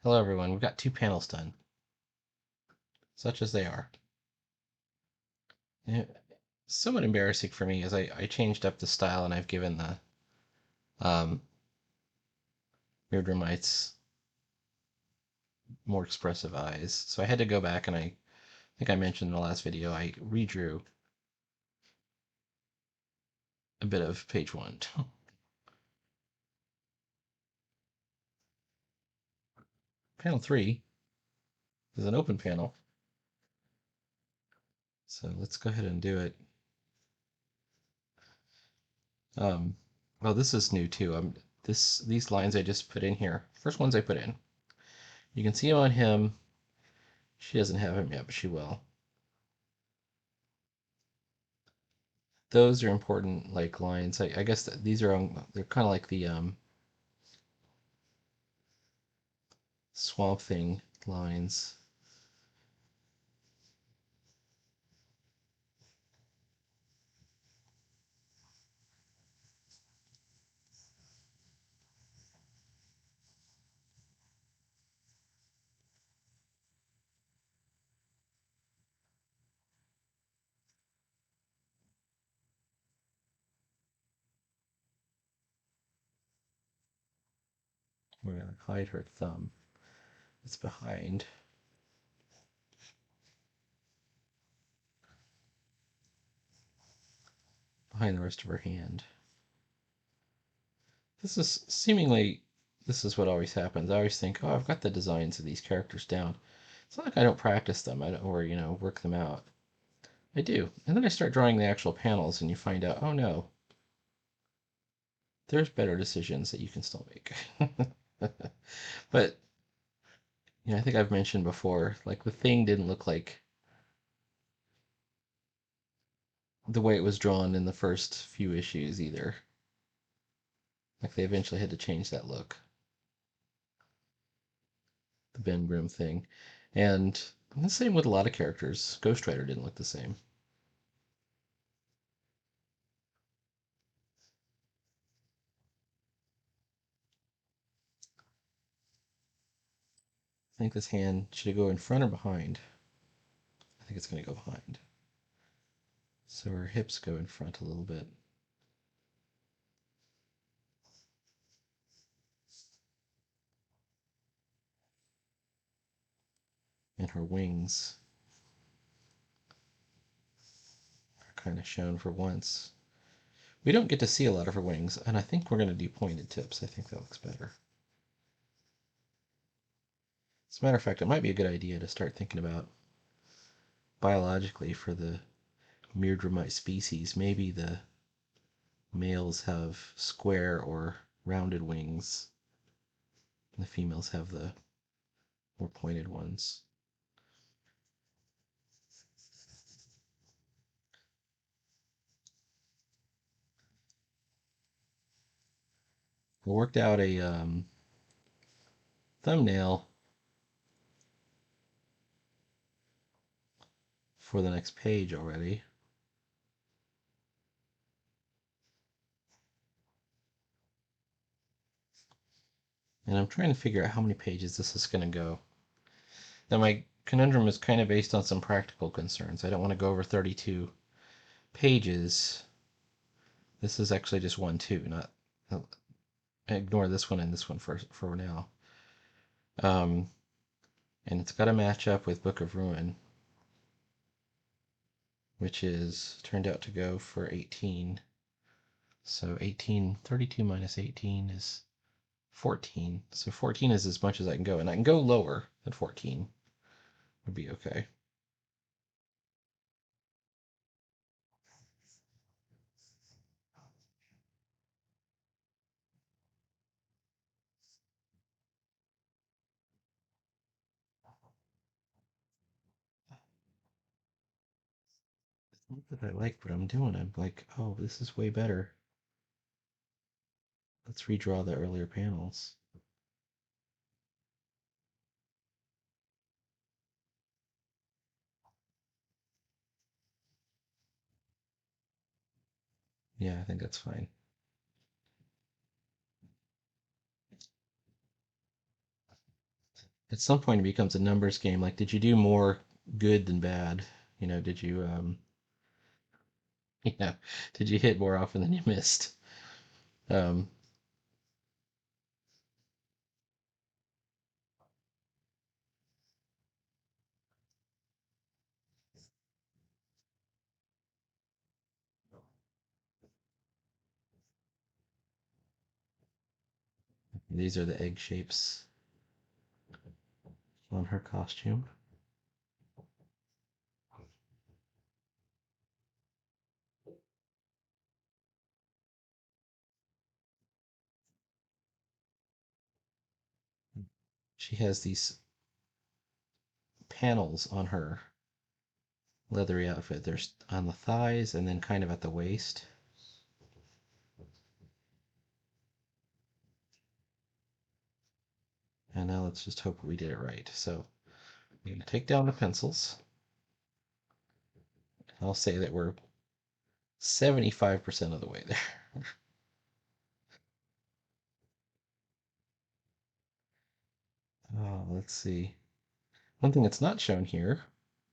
Hello everyone, we've got two panels done, such as they are. And somewhat embarrassing for me as I changed up the style and I've given the Myrtle Mites more expressive eyes. So I had to go back and I think I mentioned in the last video, I redrew a bit of page one. Panel 3 is an open panel. So let's go ahead and do it. Well, this is new too. These lines I just put in here. First ones I put in. You can see them on him. She doesn't have him yet, but she will. Those are important like lines. I guess these are they're kind of like the Swamp Thing lines. We're gonna hide her thumb. It's behind the rest of her hand. This is what always happens. I always think, oh, I've got the designs of these characters down. It's not like I don't practice them, or work them out. I do, and then I start drawing the actual panels, and you find out, oh no, there's better decisions that you can still make. But I think I've mentioned before, like the thing didn't look like the way it was drawn in the first few issues either. Like they eventually had to change that look, the Ben Grimm thing. And the same with a lot of characters. Ghost Rider didn't look the same. I think this hand should go in front or behind. I think it's going to go behind. So her hips go in front a little bit. And her wings are kind of shown for once. We don't get to see a lot of her wings, and I think we're going to do pointed tips. I think that looks better. As a matter of fact, it might be a good idea to start thinking about biologically for the Myrtle species. Maybe the males have square or rounded wings, and the females have the more pointed ones. We worked out a thumbnail for the next page already. And I'm trying to figure out how many pages this is going to go. Now my conundrum is kind of based on some practical concerns. I don't want to go over 32 pages. This is actually just 1, 2, not ignore this one and this one for now. And it's got to match up with Book of Ruin, which is turned out to go for 18. So 32 minus 18 is 14. So 14 is as much as I can go, and I can go lower than 14 would be okay. It's not that I like what I'm doing. I'm like, oh, this is way better. Let's redraw the earlier panels. Yeah, I think that's fine. at some point it becomes a numbers game. Like, did you do more good than bad? Did you you know, did you hit more often than you missed? Um, these are the egg shapes on her costume. She has these panels on her leathery outfit. There's on the thighs and then kind of at the waist. And now let's just hope we did it right. So I'm going to take down the pencils. I'll say that we're 75% of the way there. Oh, let's see. One thing that's not shown here,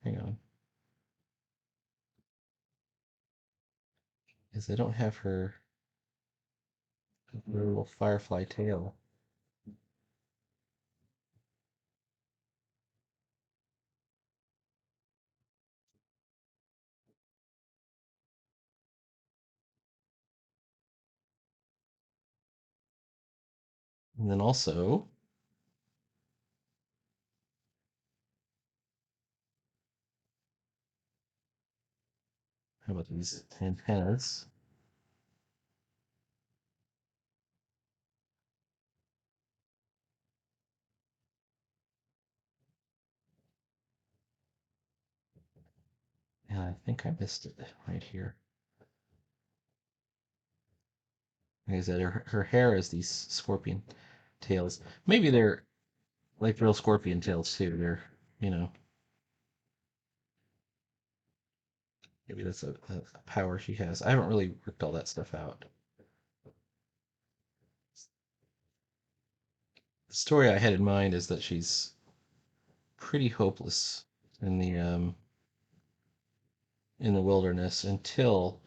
hang on, is I don't have her little firefly tail. And then also, how about these antennas? And I think I missed it right here. Like I said, her hair is these scorpion tails. Maybe they're like real scorpion tails too. They're, you know, maybe that's a power she has. I haven't really worked all that stuff out. The story I had in mind is that she's pretty hopeless in the wilderness until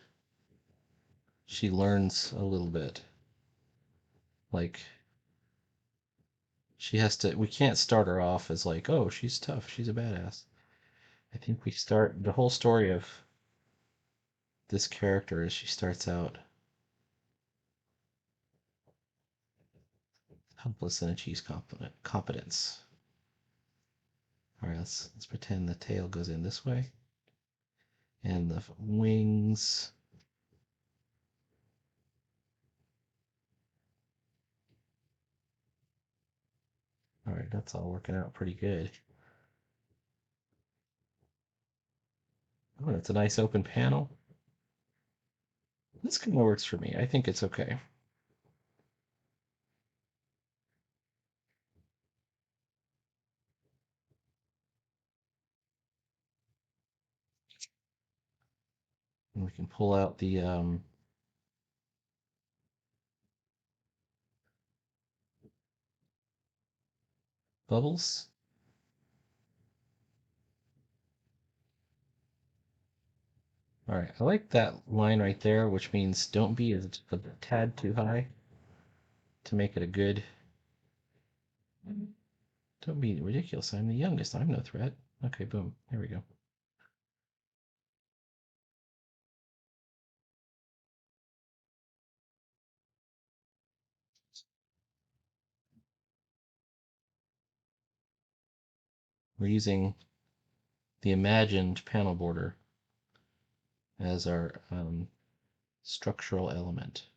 she learns a little bit. Like she has to. We can't start her off as like, oh, she's tough, she's a badass. I think we start the whole story of this character as she starts out helpless and achieves competence. All right, let's pretend the tail goes in this way, and the wings. All right, that's all working out pretty good. Oh, that's a nice open panel. This kind of works for me. I think it's okay. And we can pull out the bubbles. All right, I like that line right there, which means don't be a tad too high to make it a good. Don't be ridiculous. I'm the youngest. I'm no threat. Okay, boom. Here we go. We're using the imagined panel border as our structural element.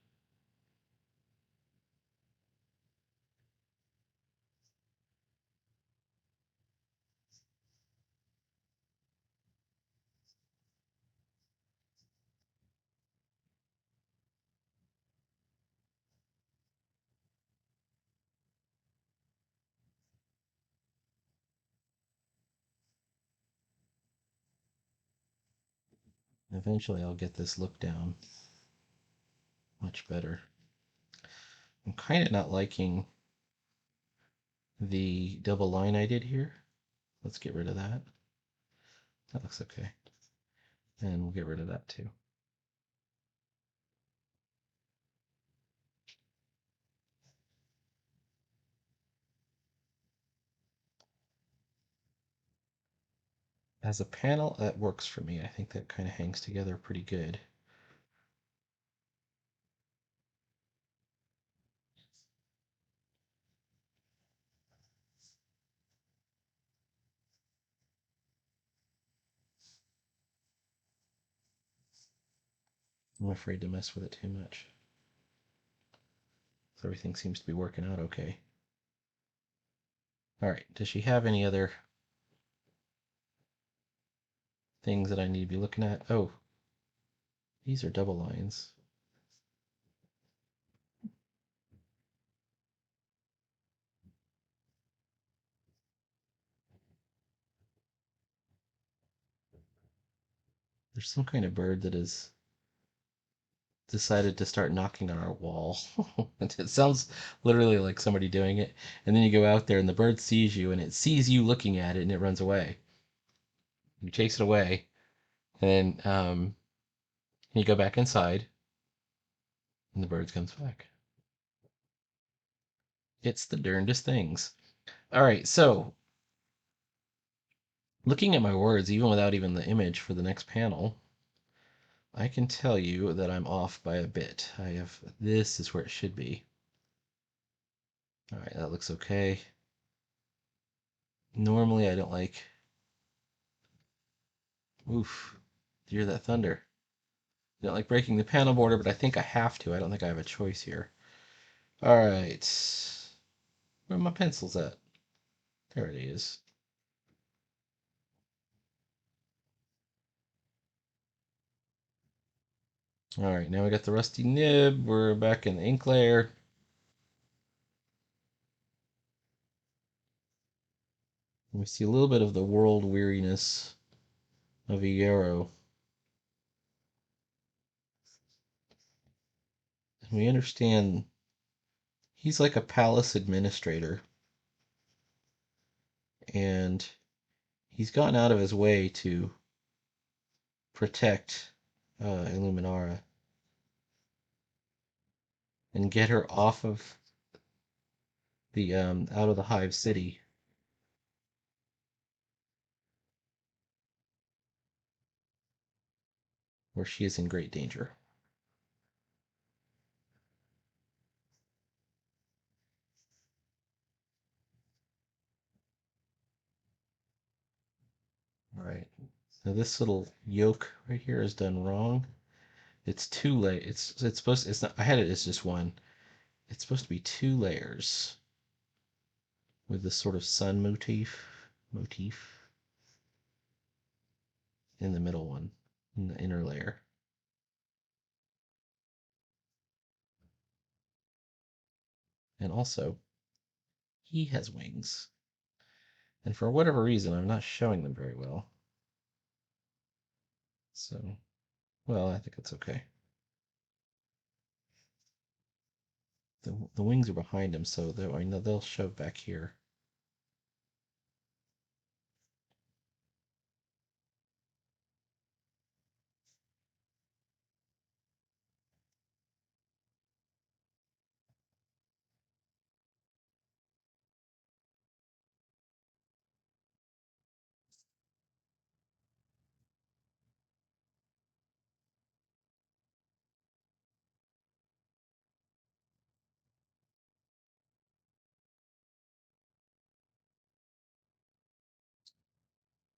Eventually I'll get this look down much better. I'm kind of not liking the double line I did here. Let's get rid of that. That looks okay. And we'll get rid of that too. As a panel, that works for me. I think that kind of hangs together pretty good. I'm afraid to mess with it too much. So everything seems to be working out okay. All right, does she have any other things that I need to be looking at? Oh, these are double lines. There's some kind of bird that has decided to start knocking on our wall. It sounds literally like somebody doing it. And then you go out there and the bird sees you and it sees you looking at it and it runs away. You chase it away and then you go back inside and the bird comes back. It's the darndest things. All right, so looking at my words, even without even the image for the next panel, I can tell you that I'm off by a bit. This is where it should be. All right, that looks okay. Normally I don't like, oof, do you hear that thunder? I don't like breaking the panel border, but I think I have to. I don't think I have a choice here. All right, where are my pencils at? There it is. All right, now we got the rusty nib. We're back in the ink layer. We see a little bit of the world weariness of a yarrow. And we understand he's like a palace administrator. And he's gone out of his way to protect Illuminara and get her off of the out of the Hive City. Where she is in great danger. All right. Now this little yoke right here is done wrong. It's two layers. It's supposed to, it's not I had it as just one. It's supposed to be two layers with this sort of sun motif in the middle one, in the inner layer. And also, he has wings. And for whatever reason, I'm not showing them very well. So, well, I think it's okay. The wings are behind him, so I know they'll show back here.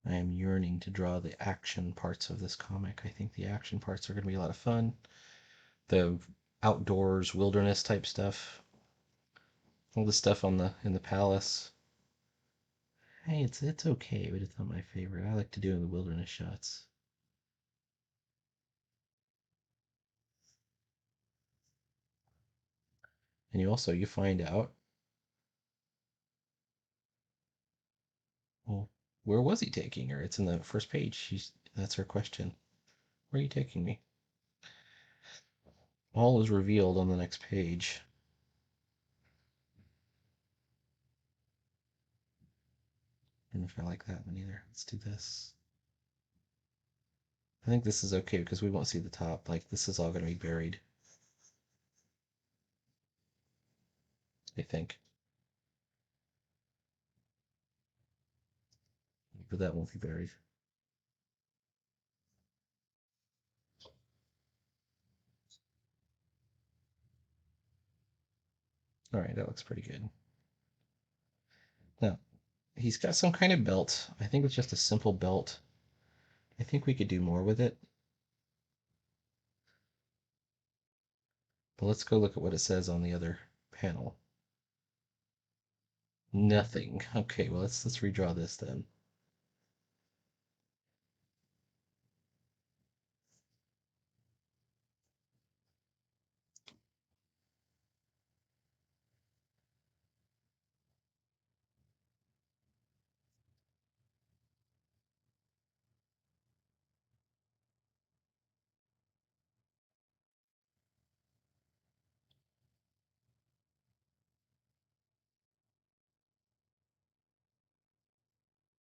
I am yearning to draw the action parts of this comic. I think the action parts are going to be a lot of fun. The outdoors, wilderness type stuff. All the stuff in the palace. Hey, it's okay, but it's not my favorite. I like to do the wilderness shots. And you find out, well, where was he taking her? It's in the first page. That's her question. Where are you taking me? All is revealed on the next page. don't know if I like that one either. Let's do this. I think this is okay because we won't see the top. Like, this is all going to be buried. I think. But that won't be buried. All right, that looks pretty good. Now, he's got some kind of belt. I think it's just a simple belt. I think we could do more with it. But let's go look at what it says on the other panel. Nothing. Okay, well let's redraw this then.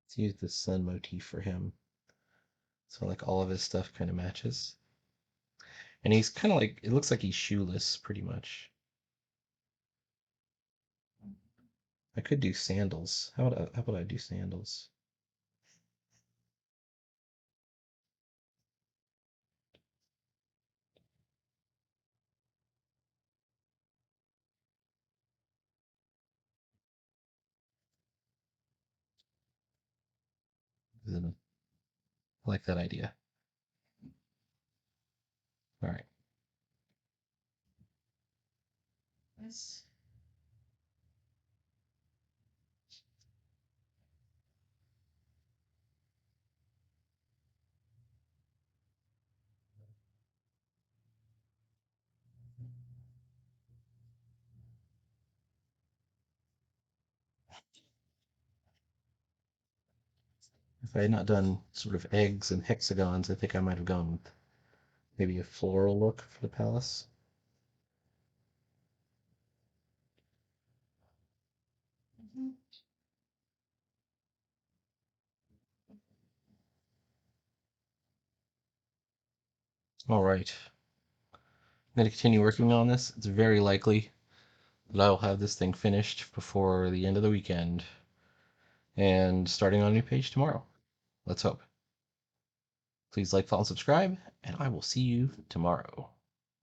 Let's use the sun motif for him. So like all of his stuff kind of matches. And he's kind of like, it looks like he's shoeless pretty much. I could do sandals. How about I do sandals? I like that idea. All right. If I had not done sort of eggs and hexagons, I think I might have gone with maybe a floral look for the palace. All right. I'm going to continue working on this. It's very likely that I'll have this thing finished before the end of the weekend and starting on a new page tomorrow. Let's hope. Please like, follow, and subscribe, and I will see you tomorrow.